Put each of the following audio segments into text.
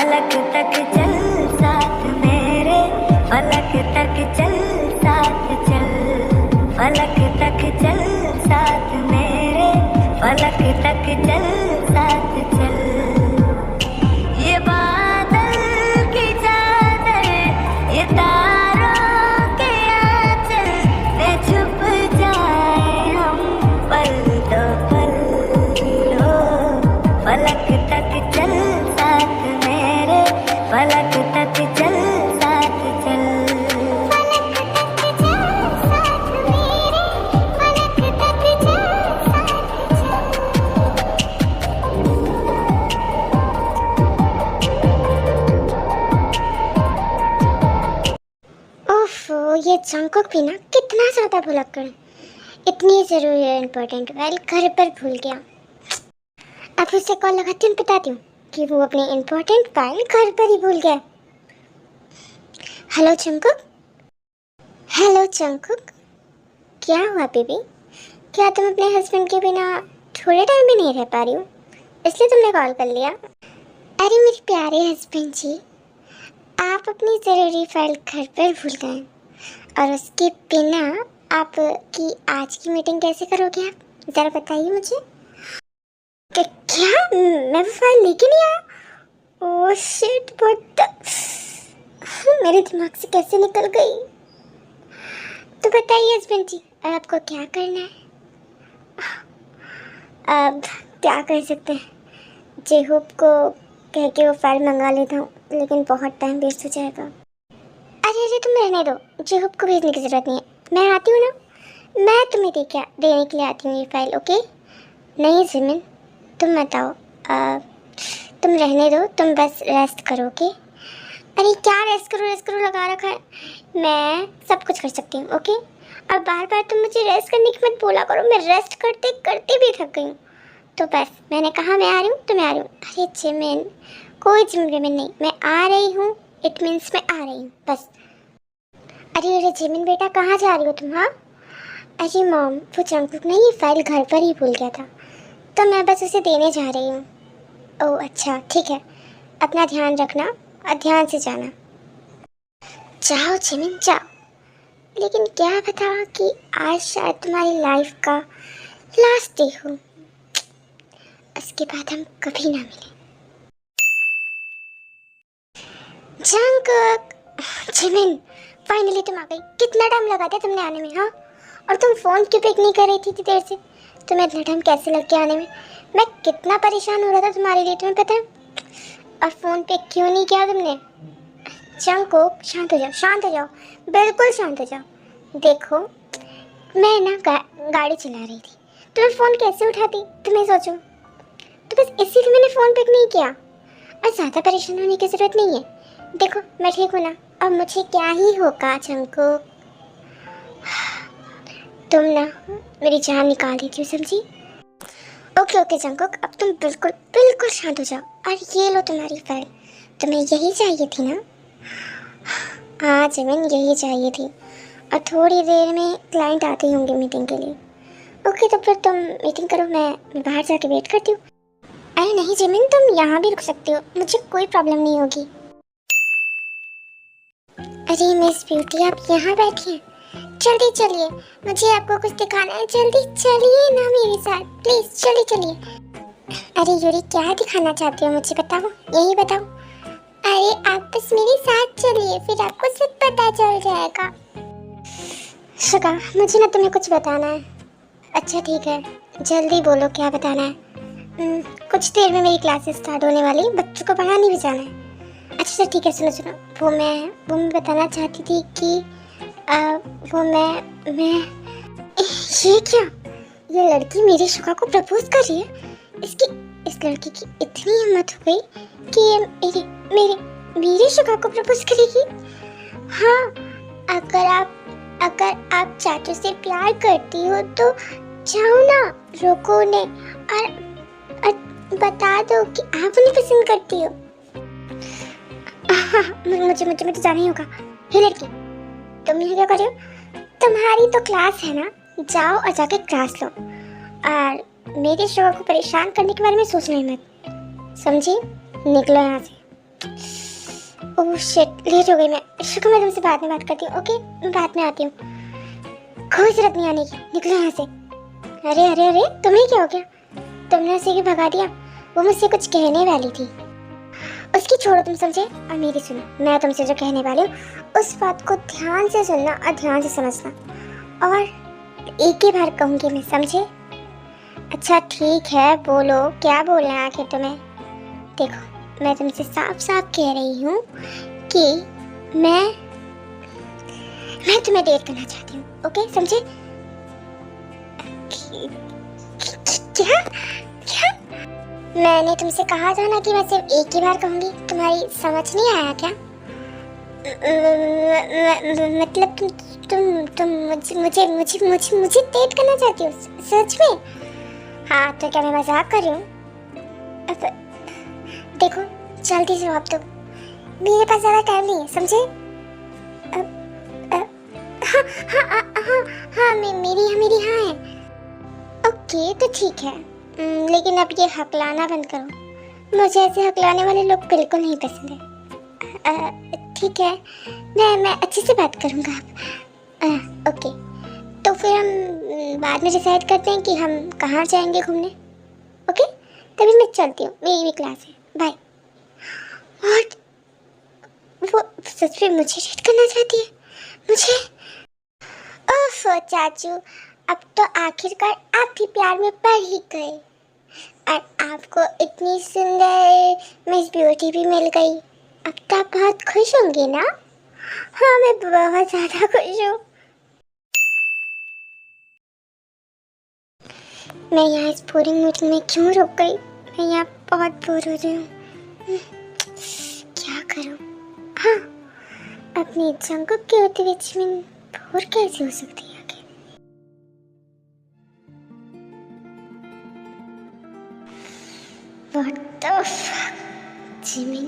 फलक तक चल साथ मेरे, फलक तक चल साथ चल, फलक तक चल साथ मेरे, फलक तक चल साथ चल। ये बादल की चादर, ये तारों के आंचल में छुप जाए हम पल दो पल लो। फलक तक चल साथ मेरे, फलक तक चल साथ चल, फलक तक चल साथ मेरे, फलक तक चल साथ चल। ओफो, ये जंकुक भी ना कितना ज़्यादा भुलक्कड़ है। इतनी ज़रूरी है इम्पोर्टेंट फाइल घर पर भूल गया। अब उससे कॉल लगाती हूँ, बताती हूँ कि वो अपनी इम्पोर्टेंट फाइल घर पर ही भूल गया। हेलो जंकुक, हेलो जंकुक, क्या हुआ बेबी? क्या तुम अपने हस्बैंड के बिना थोड़े टाइम भी नहीं रह पा रही हो, इसलिए तुमने कॉल कर लिया? अरे मेरे प्यारे हस्बैंड जी, आप अपनी ज़रूरी फाइल घर पर भूल गए और उसके बिना आपकी आज की मीटिंग कैसे करोगे आप? ज़रा बताइए मुझे। क्या मैं वो फाइल लेके नहीं आया? ओह शिट, मेरे दिमाग से कैसे निकल गई? तो बताइए हस्बैंड जी, अब आपको क्या करना है? अब क्या कर सकते हैं, जेहूब को कह के वो फाइल मंगा लेता हूँ, लेकिन बहुत टाइम वेस्ट हो जाएगा। अरे अरे तुम रहने दो, जेहूब को भेजने की ज़रूरत नहीं है, मैं आती हूँ ना, मैं तुम्हें देने के लिए आती हूँ ये फाइल, ओके? नहीं जिमिन, तुम मत आओ, तुम रहने दो, तुम बस रेस्ट करो, ओके? अरे क्या रेस्ट करो लगा रखा है, मैं सब कुछ कर सकती हूँ, ओके? अब बार बार तुम मुझे रेस्ट करने की मत बोला करो, मैं रेस्ट करते करते भी थक गई हूँ। तो बस मैंने कहा मैं आ रही हूँ तो मैं आ रही हूँ। अरे जिमिन, कोई जिमिन नहीं, मैं आ रही हूँ, इट मीन्स मैं आ रही हूँ बस। अरे अरे जिमिन बेटा, कहाँ जा रही हो तुम? हाँ अरे मॉम, वो जंकुक ने ये फाइल घर पर ही भूल गया था, तो मैं बस उसे देने जा रही हूँ। ओह अच्छा ठीक है, अपना ध्यान रखना और ध्यान से जाना। जाओ जिमिन जाओ, लेकिन क्या पता कि आज शायद तुम्हारी लाइफ का लास्ट डे हो, उसके बाद हम कभी ना मिलें। जंकुक, जिमिन, फाइनली तुम आ गई। कितना टाइम लगा दिया तुमने आने में? हाँ, और तुम फ़ोन क्यों पिक नहीं कर रही थी इतनी देर से? तुम्हें इतना टाइम कैसे लग गया आने में? मैं कितना परेशान हो रहा था तुम्हारे लिए, तुम्हें पता है? और फ़ोन पिक क्यों नहीं किया तुमने? जंकुक शांत हो जाओ, शांत हो जाओ, बिल्कुल शांत हो जाओ। देखो मैं ना गाड़ी चला रही थी, तो मैं फ़ोन कैसे उठाती तुम्हें सोचो, तो बस इसीलिए मैंने फ़ोन पिक नहीं किया। और ज़्यादा परेशान होने की ज़रूरत नहीं है, देखो मैं ठीक हूँ ना, अब मुझे क्या ही होगा जंकुक। तुम ना मेरी जान निकाल दी थी, समझी? ओके ओके जंकुक, अब तुम बिल्कुल बिल्कुल शांत हो जाओ। और ये लो तुम्हारी फाइल, तुम्हें यही चाहिए थी ना? हाँ जिमिन, यही चाहिए थी, और थोड़ी देर में क्लाइंट आते होंगे मीटिंग के लिए। ओके तो फिर तुम मीटिंग करो, मैं बाहर जाके वेट करती हूँ। अरे नहीं जिमिन, तुम यहाँ भी रुक सकती हो, मुझे कोई प्रॉब्लम नहीं होगी। अरे मिस ब्यूटी, आप यहाँ बैठिए, जल्दी चलिए, मुझे आपको कुछ दिखाना है, जल्दी चलिए ना मेरे साथ प्लीज, जल्दी चलिए। अरे यूरी, क्या दिखाना चाहती हो मुझे बताओ, यही बताओ। अरे आप बस मेरे साथ चलिए, फिर आपको सब पता चल जाएगा। शिका, मुझे ना तुम्हें कुछ बताना है। अच्छा ठीक है, जल्दी बोलो क्या बताना है। कुछ देर में मेरी क्लासेस स्टार्ट होने वाली, बच्चों को पढ़ाने भी जाना है। अच्छा ठीक है, सुनो सुनो, वो मैं बताना चाहती थी कि वो मैं ये क्या, ये लड़की मेरी शिका को प्रपोज कर रही है? इस लड़की की इतनी हिम्मत हो गई कि ये मेरी शिका को प्रपोज करेगी? हाँ, अगर आप चाचू से प्यार करती हो तो जाओ ना, रोको उन्हें और बता दो कि आप उन्हें पसंद करती हो। मुझे जाना ही होगा। हे लड़की, तुम यहाँ क्या कर रही हो? तुम्हारी तो क्लास है ना, जाओ और जाके क्लास लो, और मेरे शोहर को परेशान करने के बारे में सोचना ही मत, समझी? निकलो यहाँ से। ओह शिट, लेट हो गई मैं। शुक्र, मैं तुमसे बाद में बात करती हूँ। ओके, मैं बाद में आती हूँ। कोई जरूरत नहीं आने की, निकलो यहाँ से। अरे अरे अरे, तुम्हें क्या हो गया? तुमने उसे क्यों भगा दिया? वो मुझसे कुछ कहने वाली थी। उसकी छोड़ो, तुम समझे, और मेरी सुनो। मैं तुमसे जो कहने वाली हूँ उस बात को ध्यान से सुनना और ध्यान से समझना, और एक ही बार कहूँगी मैं, समझे? अच्छा ठीक है, बोलो, क्या बोलना है आखिर तुम्हें? देखो, मैं तुमसे साफ साफ कह रही हूँ कि मैं तुम्हें डेट करना चाहती हूँ। ओके, समझे? क्या क्या? मैंने तुमसे कहा था ना कि मैं सिर्फ एक ही बार कहूँगी। तुम्हारी समझ नहीं आया क्या? मतलब तुम मुझे मुझे मुझे मुझे डेट करना चाहती हो सच में? हाँ, तो क्या मैं मजाक कर रही हूँ? देखो, जल्दी जवाब दो, मेरे पास ज्यादा टाइम नहीं है, समझे? हाँ हाँ हाँ हाँ हाँ, मेरी हाँ है। ओके, तो ठीक है, लेकिन अब ये हकलाना बंद करो। मुझे ऐसे हकलाने वाले लोग बिल्कुल नहीं पसंद है। ठीक है, मैं अच्छे से बात करूँगा। ओके, तो फिर हम बाद में डिसाइड करते हैं कि हम कहाँ जाएंगे घूमने। ओके, तभी मैं चलती हूँ, मेरी भी क्लास है। बाय। और वो सच में मुझे डेट करना चाहती है? मुझे? ओफ चाचू, अब तो आखिरकार आप भी प्यार में पड़ ही गए, और आपको इतनी सुंदर मिस ब्यूटी भी मिल गई। अब तो आप बहुत खुश होंगे ना? हाँ, मैं बहुत ज़्यादा खुश हूँ। मैं यहाँ इस बोरिंग मीटिंग में क्यों रुक गई? मैं यहाँ बहुत बोर हो रही हूँ। क्या करूँ? हाँ, अपनी जंकुक के होते हुए जिमिन बोर कैसे हो सकती है आखिर? What the fuck? जिमिन,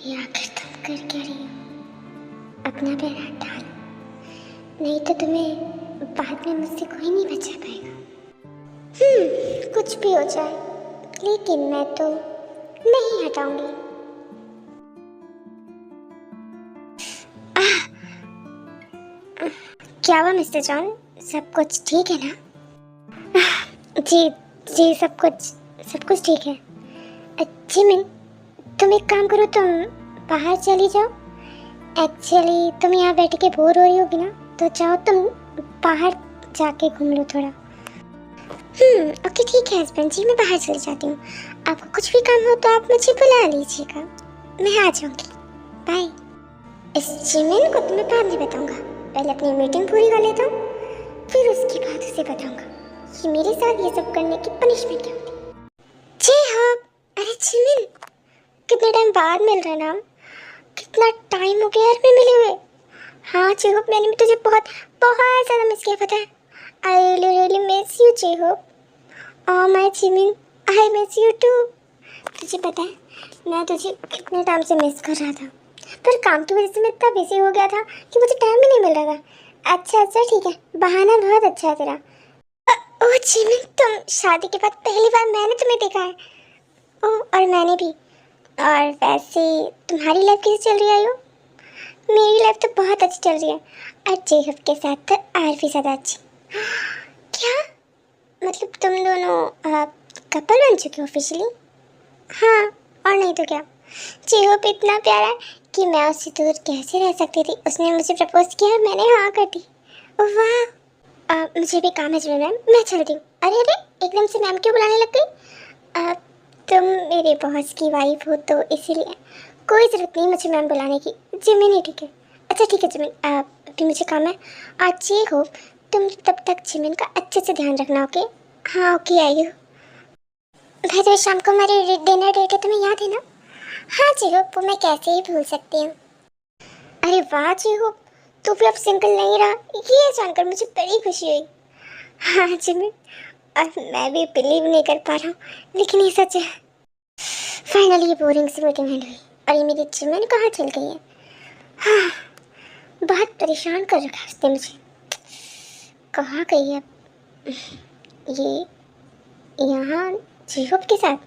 ये आखिर तुम कर क्या रही हो? अपना पैर हटा लो, नहीं तो तुम्हें बाद में मुझसे कोई नहीं बचा पाएगा। कुछ भी हो जाए, लेकिन मैं तो नहीं हटाऊंगी। क्या हुआ मिस्टर जॉन, सब कुछ ठीक है ना? जी जी, सब कुछ ठीक है। जिमिन, तुम एक काम करो, तुम बाहर चली जाओ। एक्चुअली तुम यहाँ बैठ के बोर हो रही होगी ना, तो जाओ तुम बाहर जाके घूम लो थोड़ा। ओके ठीक है हस्बैंड जी, मैं बाहर चली जाती हूँ। आपको कुछ भी काम हो तो आप मुझे बुला लीजिएगा, मैं आ जाऊँगी। बाय। इस जिमिन को तो मैं बाद में बताऊँगा, पहले अपनी मीटिंग पूरी कर लेता हूँ, फिर उसके बाद उसे बताऊँगा कि मेरे साथ ये सब करने की पनिशमेंट क्या होती। जी हाँ। अरे जिमिन, कितने टाइम बाद मिल रहे ना हम? कितना टाइम हो गया यार मैं मिले हुए। हाँ जिहोप, मैंने भी तुझे बहुत बहुत ज़्यादा मिस किया, पता है। I really miss you J Hope. Oh my Jimin, I miss you too. तुझे पता है, मैं तुझे कितने टाइम से मिस कर रहा था, पर काम की वजह से मैं इतना बिजी हो गया था कि मुझे टाइम भी नहीं मिल रहा था। अच्छा ठीक है, बहाना बहुत अच्छा है तेरा। ओह जिमिन, तुम शादी के बाद पहली बार मैंने तुम्हें देखा है। ओह, और मैंने भी। और वैसे तुम्हारी लाइफ कैसी चल रही है आयु? मेरी लाइफ तो बहुत अच्छी चल रही है, और जेहब के साथ तो और भी ज़्यादा अच्छी। क्या मतलब तुम दोनों कपल बन चुके हो ऑफिशियली? हाँ, और नहीं तो क्या। जेहब इतना प्यारा है कि मैं उससे दूर कैसे रह सकती थी। उसने मुझे प्रपोज किया और मैंने हाँ कर दी। वाह। मुझे भी काम है जिमिन मैम, मैं चलती हूँ। अरे अरे, एकदम से मैम क्यों बुलाने लग गई? तुम मेरे बॉस की वाइफ हो तो इसीलिए कोई ज़रूरत नहीं मुझे मैम बुलाने की। जिमिन ही ठीक है। अच्छा ठीक है जिमिन, अभी मुझे काम है। आज ये हो, तुम तब तक जिमिन का अच्छे से ध्यान रखना। ओके? हाँ ओके आई यू। भाई तो शाम को हमारी डिनर डेट है, तुम्हें याद है ना? हाँ जी हो, वो मैं कैसे ही भूल सकती हूँ। अरे वाह जी हो, तू भी अब सिंगल नहीं रहा, ये जानकर मुझे बड़ी खुशी हुई। हाँ जिमिन, और मैं भी बिलीव नहीं कर पा रहा हूँ, लेकिन ये सच है। फाइनली ये बोरिंग सी मीटिंग एंड हुई, और ये मेरी जिमिन कहाँ चल गई है? हाँ, बहुत परेशान कर रखा है उसने मुझे। कहाँ गई है ये? यहाँ जीहोप के साथ?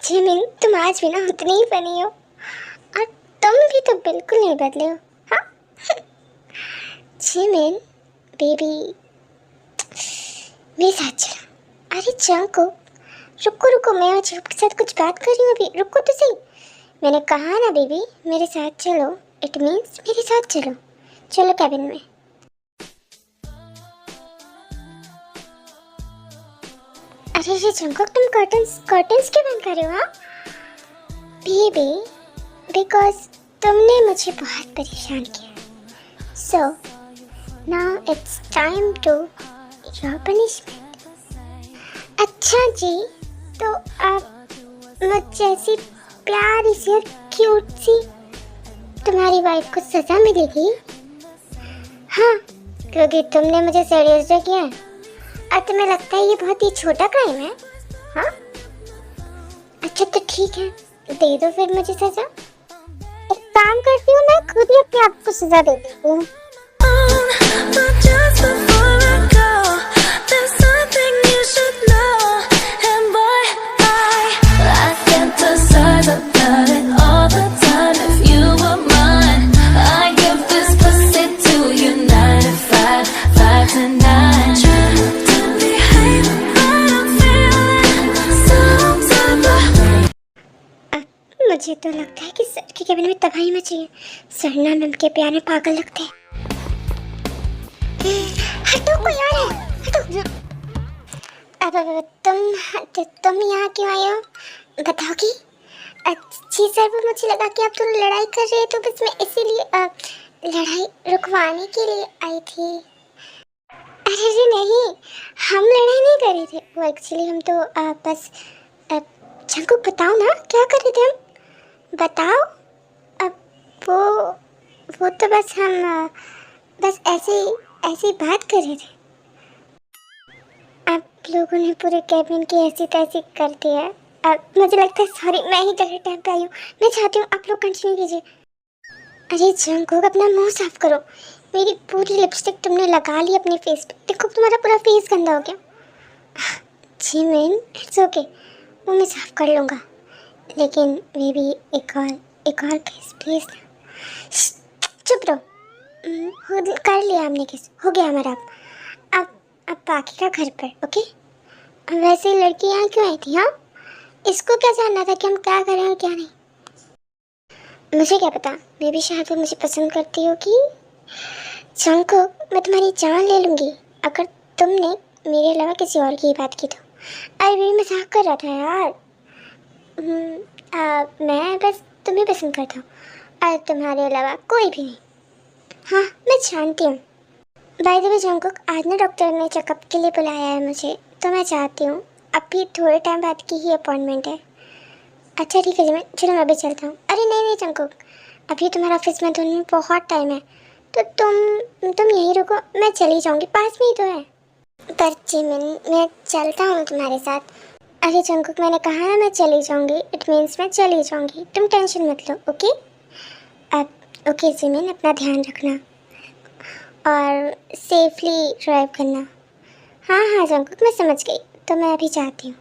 जिमिन, तुम आज भी ना उतनी ही फनी हो, और तुम भी तो बिल्कुल नहीं बदले हो। हाँ जिमिन बेबी, मेरे साथ चलो। अरे जंको, रुको रुको, मैं और जिहोप के साथ कुछ बात कर रही हूँ अभी, रुको तो सही। मैंने कहा ना बेबी, मेरे साथ चलो, इट मीन्स मेरे साथ चलो। चलो कैबिन में। अरे ये जंको, तुम कर्टन्स कर्टन्स क्यों बंद कर रहे हो? हाँ बेबी, बिकॉज तुमने मुझे बहुत परेशान किया। So now it's time to your punishment. अच्छा जी, तो आप मुझ जैसी प्यारी सी और क्यूट सी तुम्हारी वाइफ को सजा मिलेगी? हाँ, क्योंकि तुमने मुझे सीरियस किया है और तुम्हें लगता है ये बहुत ही छोटा क्राइम है। हाँ अच्छा तो ठीक है, दे दो फिर मुझे सजा। एक काम करती हूँ, मैं खुद ही अपने आप को सजा दे देती हूँ। मुझे तो लगता है कि सर के कैबिन में तबाही मची है। सर ना मैम के प्यार में पागल लगते हैं। हटो, कोई आ रहा है, हटो। अब तुम यहाँ क्यों आए हो बताओगी? अच्छी सर, वो मुझे लगा कि आप तो लड़ाई कर रहे हैं, तो बस मैं इसीलिए लड़ाई रुकवाने के लिए आई थी। अरे जी नहीं, हम लड़ाई नहीं कर रहे थे, वो एक्चुअली हम तो बस झंको बताओ ना क्या कर रहे थे हम, बताओ। अब वो तो बस हम बस ऐसे ही बात कर रहे थे। आप लोगों ने पूरे कैबिन की ऐसी तैसी कर दी है। अब मुझे लगता है, सॉरी, मैं ही गलत टाइम पे आई हूँ। मैं चाहती हूँ आप लोग कंटिन्यू कीजिए। अरे जंगकुक, अपना मुंह साफ करो। मेरी पूरी लिपस्टिक तुमने लगा ली अपने फेस पे, देखो तुम्हारा पूरा फेस गंदा हो गया। जी मैन, इट्स ओके, वो मैं साफ कर लूँगा, लेकिन मे भी एक और किस प्लीज। चुप रहो। कर लिया हमने किस, हो गया हमारा। अब बाकी का घर पर, ओके। वैसे लड़की यहाँ क्यों आई थी? हाँ, इसको क्या जानना था कि हम क्या करें और क्या नहीं? मुझे क्या पता, मे भी शायद वो मुझे पसंद करती होगी। जंको, मैं तुम्हारी जान ले लूँगी अगर तुमने मेरे अलावा किसी और की बात की तो। अरे भी मजाक कर रहा था यार। मैं बस तुम्हें पसंद करता हूँ और तुम्हारे अलावा कोई भी नहीं। हाँ मैं जानती हूँ। बाय द वे जंकुक, आज ना डॉक्टर ने चेकअप के लिए बुलाया है मुझे, तो मैं चाहती हूँ अभी थोड़े टाइम बाद की ही अपॉइंटमेंट है। अच्छा ठीक है जी, मैं चलो मैं अभी चलता हूँ। अरे नहीं जंकुक, अभी तुम्हारा ऑफिस में धुन में बहुत टाइम है, तो तुम यहीं रुको, मैं चली जाऊँगी, पास में ही तो है। पर जी मैं चलता हूँ तुम्हारे साथ। अरे जंकुक, मैंने कहा ना मैं चली जाऊँगी, इट मीन्स मैं चली जाऊँगी, तुम टेंशन मत लो, ओके। अब ओके जिमिन, अपना ध्यान रखना और सेफली ड्राइव करना। हाँ जंकुक, मैं समझ गई, तो मैं अभी जाती हूँ।